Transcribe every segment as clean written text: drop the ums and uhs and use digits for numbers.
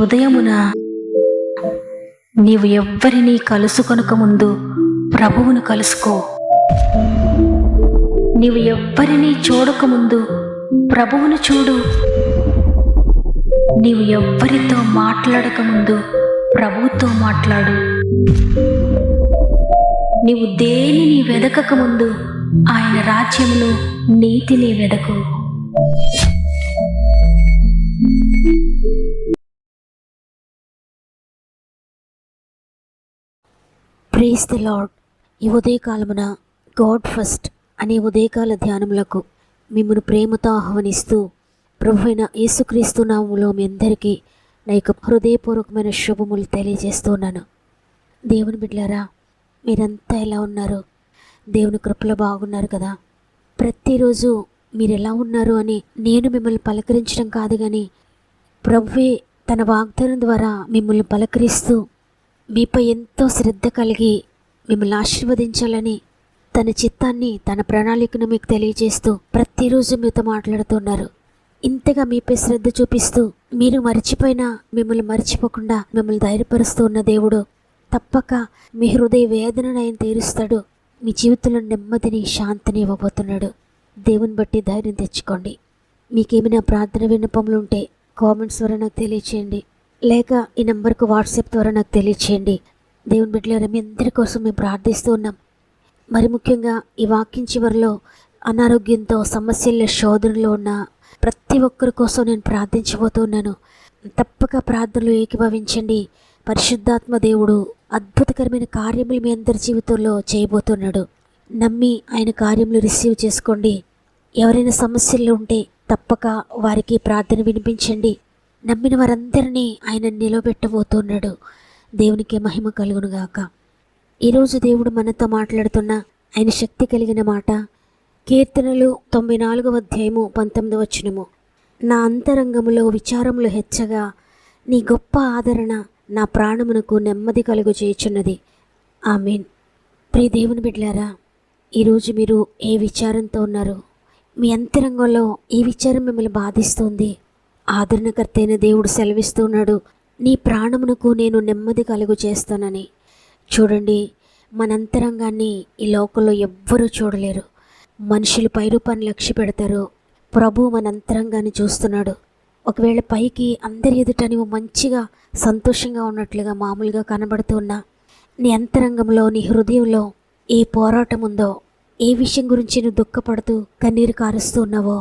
ఉదయమున నీవు ఎవ్వరినీ కలుసుకొనక ముందు ప్రభువును కలుసుకో. నీవు ఎవ్వరినీ చూడకముందు ప్రభువును చూడు. నీవు ఎవ్వరితో మాట్లాడకముందు ప్రభువుతో మాట్లాడు. నీవు దేనిని వెదకకముందు ఆయన రాజ్యమును నీతిని వెదకు. Praise the lord. ఈ ఉదయకాలమున గాడ్ ఫస్ట్ అనే ఉదయకాల ధ్యానములకు మిమ్మల్ని ప్రేమతో ఆహ్వానిస్తూ ప్రభువైన యేసుక్రీస్తు నామములో మీ అందరికీ నా యొక్క హృదయపూర్వకమైన శుభములు తెలియజేస్తున్నాను. దేవుని బిడ్డలారా, మీరంతా ఎలా ఉన్నారు? దేవుని కృపలో బాగున్నారు కదా? ప్రతిరోజు మీరు ఎలా ఉన్నారు అని నేను మిమ్మల్ని పలకరించడం కాదు, కానీ ప్రభువే తన వాగ్దానం ద్వారా మిమ్మల్ని పలకరిస్తూ మీపై ఎంతో శ్రద్ధ కలిగి మిమ్మల్ని ఆశీర్వదించాలని తన చిత్తాన్ని, తన ప్రణాళికను మీకు తెలియజేస్తూ ప్రతిరోజు మీతో మాట్లాడుతున్నారు. ఇంతగా మీపై శ్రద్ధ చూపిస్తూ మీరు మర్చిపోయినా మిమ్మల్ని మర్చిపోకుండా మిమ్మల్ని ధైర్యపరుస్తూ ఉన్న దేవుడు తప్పక మీ హృదయ వేదనను ఆయన తీరుస్తాడు. మీ జీవితంలో నెమ్మదిని, శాంతిని ఇవ్వబోతున్నాడు. దేవుని బట్టి ధైర్యం తెచ్చుకోండి. మీకేమైనా ప్రార్థన విన్నపములు ఉంటే కామెంట్స్ ద్వారా నాకు తెలియచేయండి, లేక ఈ నెంబర్కు వాట్సాప్ ద్వారా నాకు తెలియచేయండి. దేవుని బిడ్డలారా, మీ అందరి కోసం మేము ప్రార్థిస్తూ ఉన్నాం. మరి ముఖ్యంగా ఈ వాక్యం చివరిలో అనారోగ్యంతో, సమస్యల శోధనలో ఉన్న ప్రతి ఒక్కరి కోసం నేను ప్రార్థించబోతున్నాను. తప్పక ప్రార్థనలు ఏకీభవించండి. పరిశుద్ధాత్మ దేవుడు అద్భుతకరమైన కార్యములు మీ అందరి జీవితంలో చేయబోతున్నాడు. నమ్మి ఆయన కార్యములు రిసీవ్ చేసుకోండి. ఎవరైనా సమస్యల్లో ఉంటే తప్పక వారికి ప్రార్థన వినిపించండి. నమ్మిన వారందరినీ ఆయన నిలబెట్టబోతున్నాడు. దేవునికి మహిమ కలుగునుగాక. ఈరోజు దేవుడు మనతో మాట్లాడుతున్న ఆయన శక్తి కలిగిన మాట కీర్తనలు 94వ అధ్యాయము 19వ వచనము. నా అంతరంగములో విచారములు హెచ్చగా నీ గొప్ప ఆదరణ నా ప్రాణమునకు నెమ్మది కలుగు చేయుచున్నది. ఆమేన్. ప్రియ దేవుని బిడ్డలారా, ఈరోజు మీరు ఏ విచారంతో ఉన్నారు? మీ అంతరంగంలో ఈ విచారం మిమ్మల్ని బాధిస్తుంది. ఆదరణకర్త అయిన దేవుడు సెలవిస్తున్నాడు, నీ ప్రాణమునకు నేను నెమ్మది కలుగు చేస్తానని. చూడండి, మన అంతరంగాన్ని ఈ లోకంలో ఎవ్వరూ చూడలేరు. మనుషులు పైరూపాన్ని లక్ష్య పెడతారు. ప్రభు మన అంతరంగాన్ని చూస్తున్నాడు. ఒకవేళ పైకి అందరి ఎదుట నువ్వు మంచిగా సంతోషంగా ఉన్నట్లుగా మామూలుగా కనబడుతున్నా, నీ అంతరంగంలో, నీ హృదయంలో ఏ పోరాటం ఉందో, ఏ విషయం గురించి నువ్వు దుఃఖపడుతూ కన్నీరు కారుస్తూ ఉన్నావో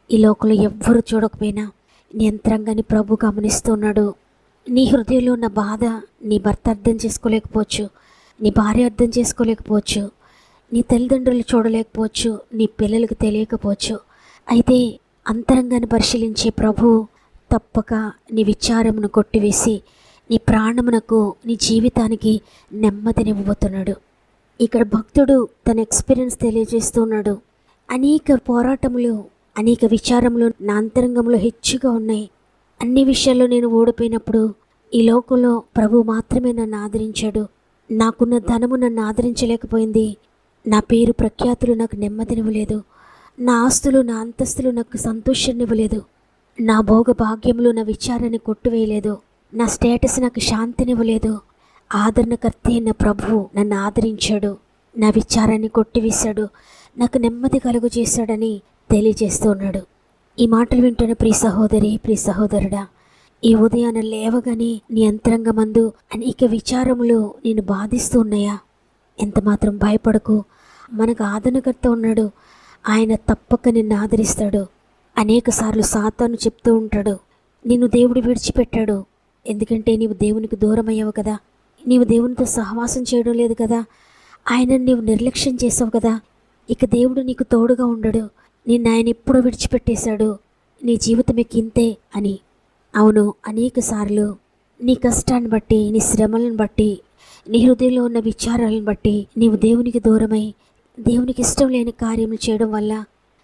ఈ లోకంలో ఎవ్వరూ చూడకపోయినా నీ అంతరంగాన్ని ప్రభు గమనిస్తున్నాడు. నీ హృదయంలో ఉన్న బాధ నీ భర్త అర్థం చేసుకోలేకపోవచ్చు, నీ భార్య అర్థం చేసుకోలేకపోవచ్చు, నీ తల్లిదండ్రులు చూడలేకపోవచ్చు, నీ పిల్లలకు తెలియకపోవచ్చు. అయితే అంతరంగాన్ని పరిశీలించే ప్రభువు తప్పక నీ విచారమును కొట్టివేసి నీ ప్రాణమునకు, నీ జీవితానికి నెమ్మదినివ్వబోతున్నాడు. ఇక్కడ భక్తుడు తన ఎక్స్పీరియన్స్ తెలియజేస్తున్నాడు. అనేక పోరాటములు, అనేక విచారములు నా అంతరంగంలో హెచ్చుగా ఉన్నాయి. అన్ని విషయాల్లో నేను ఓడిపోయినప్పుడు ఈ లోకంలో ప్రభు మాత్రమే నన్ను ఆదరించాడు. నాకున్న ధనము నన్ను ఆదరించలేకపోయింది. నా పేరు ప్రఖ్యాతులు నాకు నెమ్మదినివ్వలేదు. నా ఆస్తులు, నా అంతస్తులు నాకు సంతోషాన్నివ్వలేదు. నా భోగ భాగ్యములు నా విచారాన్ని కొట్టువేయలేదు. నా స్టేటస్ నాకు శాంతినివ్వలేదు. ఆదరణకర్త అయిన ప్రభువు నన్ను ఆదరించాడు, నా విచారాన్ని కొట్టివేశాడు, నాకు నెమ్మది కలుగు చేశాడని తెలియజేస్తున్నాడు. ఈ మాటలు వింటున్న ప్రియ సహోదరి, ప్రియ సహోదరుడా, ఈ ఉదయాన లేవగానే నీ అంతరంగమందు అనేక విచారములు నేను బాధిస్తూ ఉన్నాయా? ఎంతమాత్రం భయపడకు. మనకు ఆదరణకర్త ఉన్నాడు. ఆయన తప్పక నిన్ను ఆదరిస్తాడు. అనేక సార్లు సాతాను చెప్తూ ఉంటాడు, నిన్ను దేవుడు విడిచిపెట్టాడు, ఎందుకంటే నీవు దేవునికి దూరం అయ్యావు కదా, నీవు దేవునితో సహవాసం చేయడం లేదు కదా, ఆయనను నీవు నిర్లక్ష్యం చేసావు కదా, ఇక దేవుడు నీకు తోడుగా ఉండడు, నిన్ను ఆయన ఎప్పుడో విడిచిపెట్టేశాడు, నీ జీవితం ఇంతే అని. అవును, అనేక సార్లు నీ కష్టాన్ని బట్టి, నీ శ్రమలను బట్టి, నీ హృదయంలో ఉన్న విచారాలను బట్టి నీవు దేవునికి దూరమై దేవునికి ఇష్టం లేని కార్యములు చేయడం వల్ల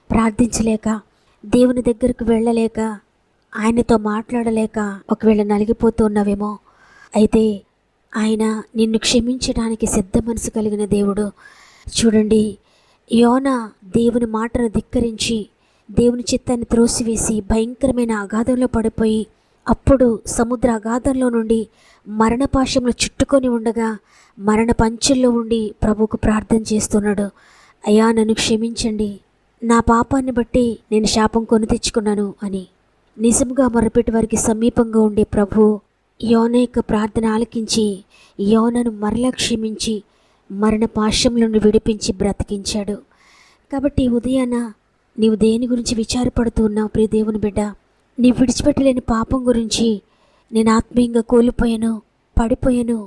ప్రార్థించలేక, దేవుని దగ్గరకు వెళ్ళలేక, ఆయనతో మాట్లాడలేక ఒకవేళ నలిగిపోతూ ఉన్నావేమో. అయితే ఆయన నిన్ను క్షమించడానికి సిద్ధ మనసు కలిగిన దేవుడు. చూడండి, యోనా దేవుని మాటను ధిక్కరించి దేవుని చిత్తాన్ని త్రోసివేసి భయంకరమైన అగాధంలో పడిపోయి అప్పుడు సముద్ర అగాధంలో నుండి మరణపాశంలో చుట్టుకొని ఉండగా మరణ పంచుల్లో ఉండి ప్రభువుకు ప్రార్థన చేస్తున్నాడు. అయ్యా, నన్ను క్షమించండి, నా పాపాన్ని బట్టి నేను శాపం కొని తెచ్చుకున్నాను అని. నిజంగా మొరపెట్టి వారికి సమీపంగా ఉండే ప్రభు యోన యొక్క ప్రార్థన ఆలకించి యోనను మరలా క్షమించి మరణ పాశంలో నుండి విడిపించి బ్రతికించాడు. కాబట్టి ఉదయాన నీవు దేని గురించి విచారపడుతూ ఉన్నావు ప్రియ దేవుని బిడ్డ? నీవు విడిచిపెట్టలేని పాపం గురించి. నేను ఆత్మీయంగా కోల్పోయాను, పడిపోయాను,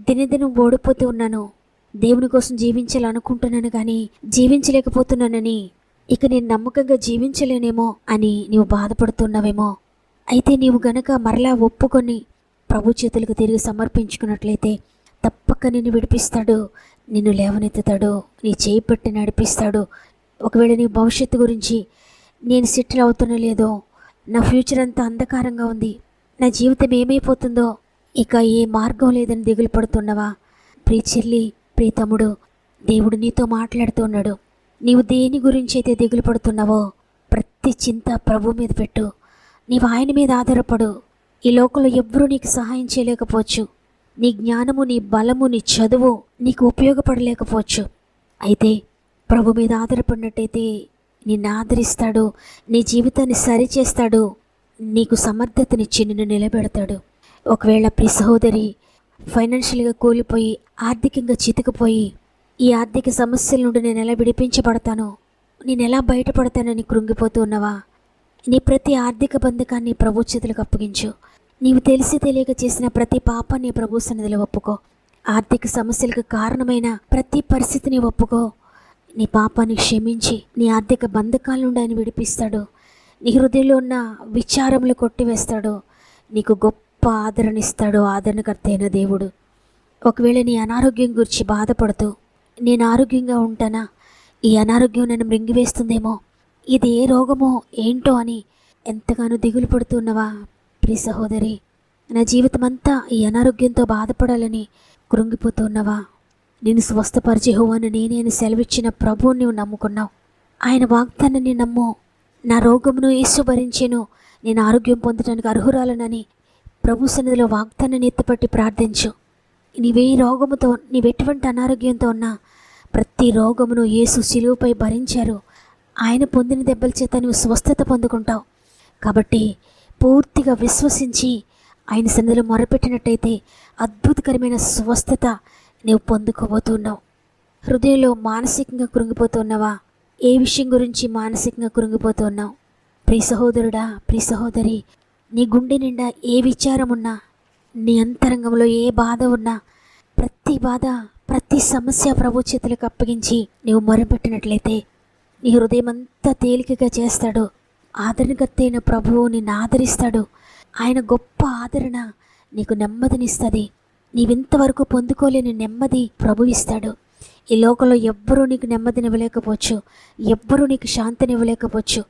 దినదినం ఓడిపోతూ ఉన్నాను, దేవుని కోసం జీవించాలనుకుంటున్నాను కానీ జీవించలేకపోతున్నానని, ఇక నేను నమ్మకంగా జీవించలేనేమో అని నీవు బాధపడుతున్నావేమో. అయితే నీవు గనక మరలా ఒప్పుకొని ప్రభు చేతులకు తిరిగి సమర్పించుకున్నట్లయితే తప్పక నిన్ను విడిపిస్తాడు, నిన్ను లేవనెత్తుతాడు, నీ చేయి పట్టి నడిపిస్తాడు. ఒకవేళ నీ భవిష్యత్తు గురించి, నేను సెటిల్ అవుతున్నా లేదో, నా ఫ్యూచర్ అంతా అంధకారంగా ఉంది, నా జీవితం ఏమైపోతుందో, ఇక ఏ మార్గం లేదని దిగులు పడుతున్నావా? ప్రియ చెల్లి, ప్రియ తమ్ముడు, దేవుడు నీతో మాట్లాడుతున్నాడు. నీవు దేని గురించి అయితే దిగులు పడుతున్నావో ప్రతి చింత ప్రభు మీద పెట్టు. నీవు ఆయన మీద ఆధారపడు. ఈ లోకంలో ఎవ్వరూ నీకు సహాయం చేయలేకపోవచ్చు. నీ జ్ఞానము, నీ బలము, నీ చదువు నీకు ఉపయోగపడలేకపోవచ్చు. అయితే ప్రభు మీద ఆధారపడినట్టయితే నిన్ను ఆదరిస్తాడు, నీ జీవితాన్ని సరిచేస్తాడు, నీకు సమర్థతనిచ్చి నిన్ను నిలబెడతాడు. ఒకవేళ ప్రియ సహోదరి ఫైనాన్షియల్గా కూలిపోయి ఆర్థికంగా చితికిపోయి ఈ ఆర్థిక సమస్యల నుండి నేను ఎలా విడిపించబడతాను, నేను ఎలా బయటపడతానని కృంగిపోతూ ఉన్నావా? నీ ప్రతి ఆర్థిక బంధకాన్ని ప్రభు చేతులకు అప్పగించు. నీవు తెలిసి తెలియక చేసిన ప్రతి పాపాన్ని ప్రభు సన్నిధిలో ఒప్పుకో. ఆర్థిక సమస్యలకు కారణమైన ప్రతి పరిస్థితిని ఒప్పుకో. నీ పాపాన్ని క్షమించి నీ ఆర్థిక బంధకాల నుండి ఆయన విడిపిస్తాడు. నీ హృదయంలో ఉన్న విచారములు కొట్టివేస్తాడు. నీకు గొప్ప ఆదరణ ఇస్తాడు, ఆదరణకర్త అయిన దేవుడు. ఒకవేళ నీ అనారోగ్యం గురించి బాధపడుతూ, నేను ఆరోగ్యంగా ఉంటానా, ఈ అనారోగ్యం నన్ను మృంగివేస్తుందేమో, ఇది ఏ రోగమో ఏంటో అని ఎంతగానో దిగులు పడుతున్నావా? ప్రియ సహోదరి, నా జీవితం అంతా ఈ అనారోగ్యంతో బాధపడాలని కృంగిపోతున్నావా? నేను స్వస్థపరిచే యెహోవాను నేనే అని సెలవిచ్చిన ప్రభువుని నువ్వు నమ్ముకున్నావు. ఆయన వాగ్దానాన్ని నమ్ము. నా రోగమును యేసు భరించెను, నేను ఆరోగ్యం పొందడానికి అర్హురాలనని ప్రభు సన్నిధిలో వాగ్దానాన్ని ఎత్తుపట్టి ప్రార్థించు. నీవే రోగముతో, నీవెటువంటి అనారోగ్యంతో ఉన్నా ప్రతి రోగమును యేసు శిలువపై భరించారు. ఆయన పొందిన దెబ్బల చేత నువ్వు స్వస్థత పొందుకుంటావు. కాబట్టి పూర్తిగా విశ్వసించి ఆయన సన్నిధిలో మొరపెట్టినట్టయితే అద్భుతకరమైన స్వస్థత నీవు పొందుకోబోతున్నావు. హృదయంలో మానసికంగా కృంగిపోతున్నావా? ఏ విషయం గురించి మానసికంగా కృంగిపోతున్నావు? ప్రియ సహోదరుడా, ప్రియ సహోదరి, నీ గుండె నిండా ఏ విచారం ఉన్నా, నీ అంతరంగంలో ఏ బాధ ఉన్నా, ప్రతి బాధ, ప్రతి సమస్య ప్రభు చేతులకు అప్పగించి నీవు మొరపెట్టినట్లయితే నీ హృదయం అంతా తేలికగా చేస్తాడు. ఆదరణకర్త అయిన ప్రభువు నిన్ను ఆదరిస్తాడు. ఆయన గొప్ప ఆదరణ నీకు నెమ్మదినిస్తుంది. నీవింతవరకు పొందుకోలేని నెమ్మది ప్రభు ఇస్తాడు. ఈ లోకంలో ఎవ్వరూ నీకు నెమ్మదినివ్వలేకపోవచ్చు, ఎవ్వరూ నీకు శాంతినివ్వలేకపోవచ్చు.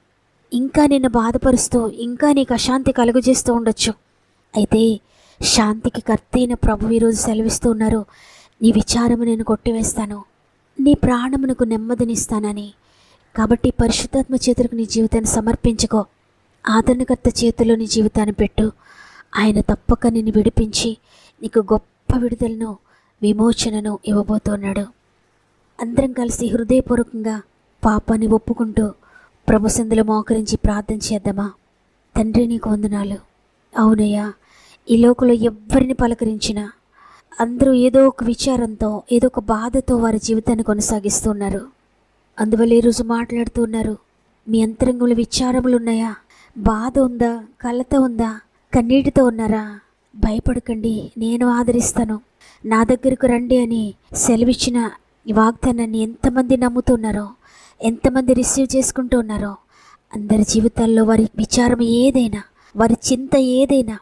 ఇంకా నిన్ను బాధపరుస్తూ, ఇంకా నీకు అశాంతి కలుగజేస్తూ ఉండొచ్చు. అయితే శాంతికి కర్త అయిన ప్రభు ఈరోజు సెలవిస్తూ ఉన్నారు, నీ విచారము నేను కొట్టివేస్తాను, నీ ప్రాణమునకు నెమ్మదినిస్తానని. కాబట్టి పరిశుద్ధాత్మ చేతులకు నీ జీవితాన్ని సమర్పించుకో. ఆదరణకర్త చేతుల్లో నీ జీవితాన్ని పెట్టు. ఆయన తప్పక నిన్ను విడిపించి నీకు గొప్ప విడుదలను, విమోచనను ఇవ్వబోతున్నాడు. అందరం కలిసి హృదయపూర్వకంగా పాపాన్ని ఒప్పుకుంటూ ప్రభు సన్నిధిలో మోకరించి ప్రార్థన చేద్దామా? తండ్రి, నీకు వందనాలు. అవునయ్యా, ఈ లోకంలో ఎవ్వరిని పలకరించినా అందరూ ఏదో ఒక విచారంతో, ఏదో ఒక బాధతో వారి జీవితాన్ని కొనసాగిస్తున్నారు. అందువల్ల ఈరోజు మాట్లాడుతున్నారు, మీ అంతరంగంలో విచారములు ఉన్నాయా? బాధ ఉందా? కలత ఉందా? కన్నీటితో ఉన్నారా? భయపడకండి, నేను ఆదరిస్తాను, నా దగ్గరకు రండి అని సెలవిచ్చిన ఈ వాగ్దానాన్ని ఎంతమంది నమ్ముతున్నారో, ఎంతమంది రిసీవ్ చేసుకుంటూ ఉన్నారో, అందరి జీవితాల్లో వారి విచారం ఏదైనా, వారి చింత ఏదైనా,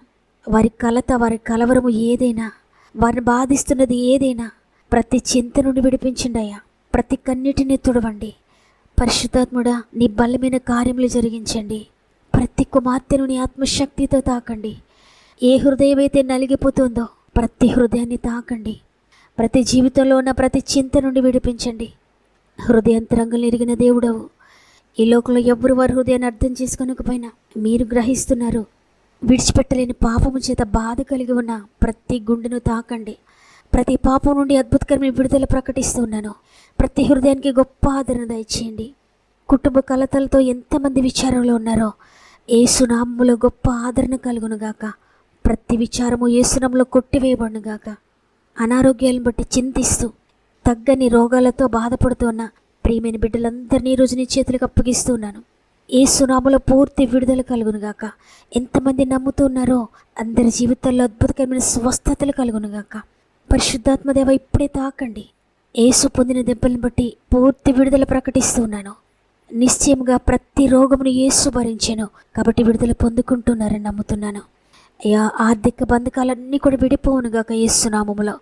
వారి కలత, వారి కలవరము ఏదైనా, వారిని బాధిస్తున్నది ఏదైనా, ప్రతి చింత నుండి విడిపించండి అయ్యా. ప్రతి కన్నిటిని తుడవండి. పరిశుద్ధాత్ముడా, నీ బలమైన కార్యములు జరిగించండి. ప్రతి కుమార్తెను నీ ఆత్మశక్తితో తాకండి. ఏ హృదయం అయితే నలిగిపోతుందో ప్రతి హృదయాన్ని తాకండి. ప్రతి జీవితంలో ఉన్న ప్రతి చింత నుండి విడిపించండి. హృదయాంతరంగంలో ఎరిగిన దేవుడవు. ఈ లోకంలో ఎవ్వరు వారి హృదయాన్ని అర్థం చేసుకోనకపోయినా మీరు గ్రహిస్తున్నారు. విడిచిపెట్టలేని పాపము చేత బాధ కలిగి ఉన్న ప్రతి గుండెను తాకండి. ప్రతి పాపం నుండి అద్భుతకరమైన విడుదల ప్రకటిస్తున్నాను. ప్రతి హృదయానికి గొప్ప ఆదరణ దయచేయండి. కుటుంబ కలతలతో ఎంతమంది విచారంలో ఉన్నారో యేసునామములో గొప్ప ఆదరణ కలుగునుగాక. ప్రతి విచారము యేసునామములో కొట్టివేయబడునుగాక. అనారోగ్యాలను బట్టి చింతిస్తూ తగ్గని రోగాలతో బాధపడుతున్న ప్రియమైన బిడ్డలందరినీ ఈరోజు నీ చేతులకు అప్పగిస్తున్నాను. యేసునామములో పూర్తి విడుదల కలుగునుగాక. ఎంతమంది నమ్ముతున్నారో అందరి జీవితాల్లో అద్భుతకరమైన స్వస్థతలు కలుగునుగాక. పరిశుద్ధాత్మదేవ ఇప్పుడే తాకండి. యేసు పొందిన దెబ్బలను బట్టి పూర్తి విడుదల ప్రకటిస్తున్నాను. నిశ్చయముగా ప్రతి రోగమును యేసు భరించాను కాబట్టి విడుదల పొందుకుంటున్నారని నమ్ముతున్నాను. అయ్యా, ఆర్థిక బంధకాలన్నీ కూడా విడిపోవునుగాక యేసునామములో.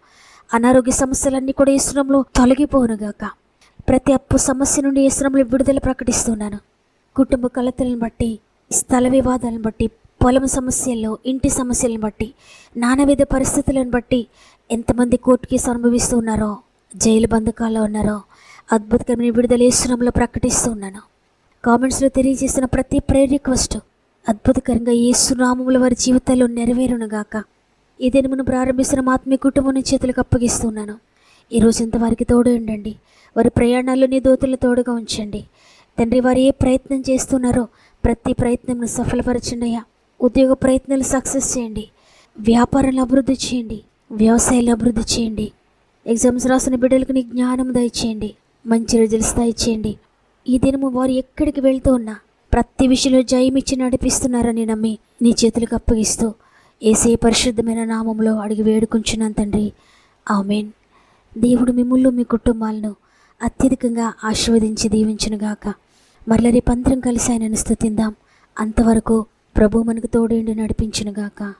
అనారోగ్య సమస్యలన్నీ కూడా యేసునామములో తొలగిపోవునుగాక. ప్రతి అప్పు సమస్య నుండి యేసునామములో విడుదల ప్రకటిస్తున్నాను. కుటుంబ కలతలను బట్టి, స్థల వివాదాలను బట్టి, పొలం సమస్యల్లో, ఇంటి సమస్యలను బట్టి, నానావిధ పరిస్థితులను బట్టి ఎంతమంది కోర్టు కేసు అనుభవిస్తూ ఉన్నారో, జైలు బంధకాల్లో ఉన్నారో అద్భుతకరమైన విడుదల యేసునామములో ప్రకటిస్తున్నాను. కామెంట్స్లో తెలియజేసిన ప్రతి ప్రేయర్ రిక్వెస్ట్ అద్భుతకరంగా యేసునామములో వారి జీవితాల్లో నెరవేరునుగాక. ఈ దినమును ప్రారంభిస్తున్న మా ఆత్మీయ కుటుంబం చేతులకు అప్పగిస్తున్నాను. ఈరోజంతా వారికి తోడు ఉండండి. వారి ప్రయాణాల్లో నీ దూతలు తోడుగా ఉంచండి. తండ్రి, వారు ఏ ప్రయత్నం చేస్తున్నారో ప్రతి ప్రయత్నంను సఫలపరచండి అయ్యా. ఉద్యోగ ప్రయత్నాలు సక్సెస్ చేయండి. వ్యాపారాలను అభివృద్ధి చేయండి. వ్యవసాయాలు అభివృద్ధి చేయండి. ఎగ్జామ్స్ రాసిన బిడ్డలకు నీ జ్ఞానం దయచేయండి. మంచి రిజల్ట్స్ దయచేయండి. ఈ దినము వారు ఎక్కడికి వెళ్తూ ఉన్నా ప్రతి విషయంలో జయమిచ్చి నడిపిస్తున్నారని నమ్మి నీ చేతులకు అప్పగిస్తూ యేసే పరిశుద్ధమైన నామములో అడిగి వేడుకుంటున్నాను తండ్రి. ఆమేన్. దేవుడు మిమ్ముళ్ళు మీ కుటుంబాలను అత్యధికంగా ఆశీర్వదించి దీవించునుగాక. మరల రేపు అందరం కలిసి ఆయనను స్తుతిందాం. అంతవరకు ప్రభు మనకు తోడేండి నడిపించునుగాక.